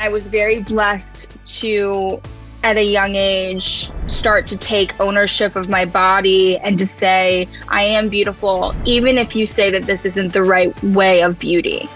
I was very blessed to, at a young age, start to take ownership of my body and to say, I am beautiful, even if you say that this isn't the right way of beauty.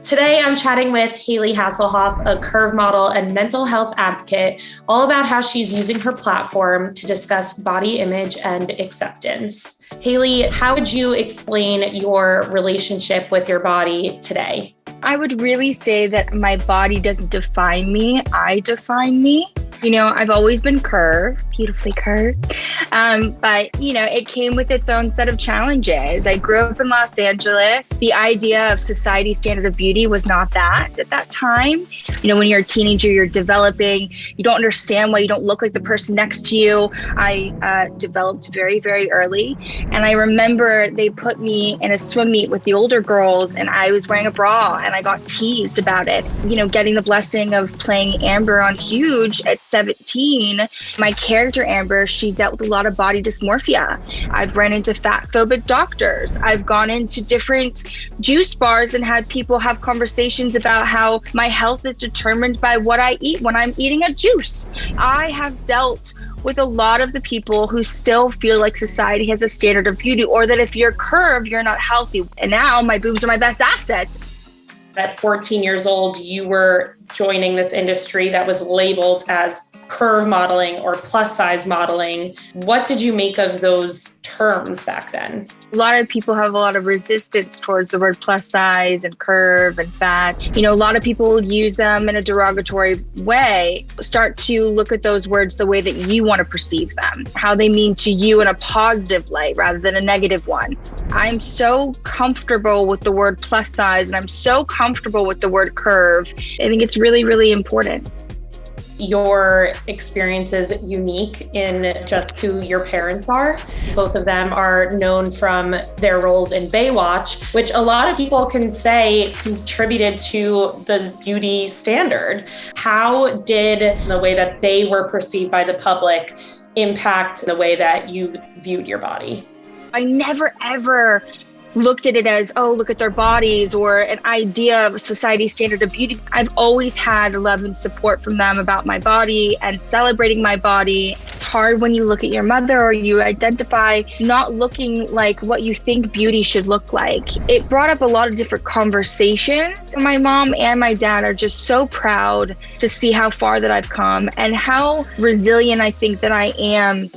Today, I'm chatting with Hayley Hasselhoff, a curve model and mental health advocate, all about how she's using her platform to discuss body image and acceptance. Hayley, how would you explain your relationship with your body today? I would really say that my body doesn't define me, I define me. You know, I've always been curved, beautifully curved, but, you know, it came with its own set of challenges. I grew up in Los Angeles. The idea of society standard of beauty was not that at that time. You know, when you're a teenager, you're developing, you don't understand why you don't look like the person next to you. I developed very, very early. And I remember they put me in a swim meet with the older girls and I was wearing a bra and I got teased about it. You know, getting the blessing of playing Amber on Huge at 17, my character Amber, she dealt with a lot of body dysmorphia. I've run into fat phobic doctors. I've gone into different juice bars and had people have conversations about how my health is determined by what I eat when I'm eating a juice. I have dealt with a lot of the people who still feel like society has a standard of beauty, or that if you're curved, you're not healthy. And now my boobs are my best asset. At 14 years old, you were joining this industry that was labeled as curve modeling or plus size modeling. What did you make of those terms back then? A lot of people have a lot of resistance towards the word plus size and curve and fat. You know, a lot of people will use them in a derogatory way. Start to look at those words the way that you want to perceive them, how they mean to you in a positive light rather than a negative one. I'm so comfortable with the word plus size and I'm so comfortable with the word curve. I think it's really, really important. Your experience is unique in just who your parents are. Both of them are known from their roles in Baywatch, which a lot of people can say contributed to the beauty standard. How did the way that they were perceived by the public impact the way that you viewed your body? I never, ever looked at it as, oh, look at their bodies or an idea of society standard of beauty. I've always had love and support from them about my body and celebrating my body. It's hard when you look at your mother or you identify not looking like what you think beauty should look like. It brought up a lot of different conversations. My mom and my dad are just so proud to see how far that I've come and how resilient I think that I am.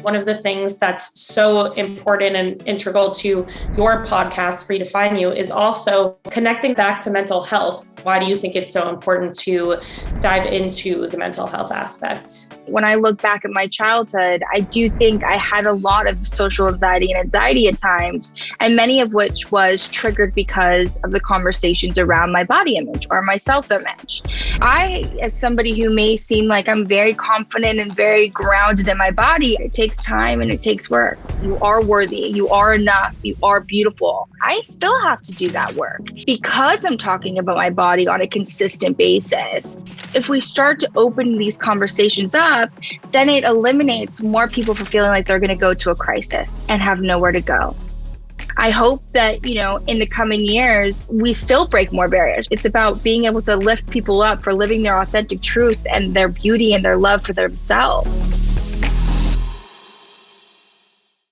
One of the things that's so important and integral to your podcast, Redefine You, is also connecting back to mental health. Why do you think it's so important to dive into the mental health aspect? When I look back at my childhood, I do think I had a lot of social anxiety and anxiety at times, and many of which was triggered because of the conversations around my body image or my self-image. I, as somebody who may seem like I'm very confident and very grounded in my body, it takes time and it takes work. You are worthy. You are enough. You are beautiful. I still have to do that work because I'm talking about my body on a consistent basis. If we start to open these conversations up, then it eliminates more people from feeling like they're going to go to a crisis and have nowhere to go. I hope that, you know, in the coming years, we still break more barriers. It's about being able to lift people up for living their authentic truth and their beauty and their love for themselves.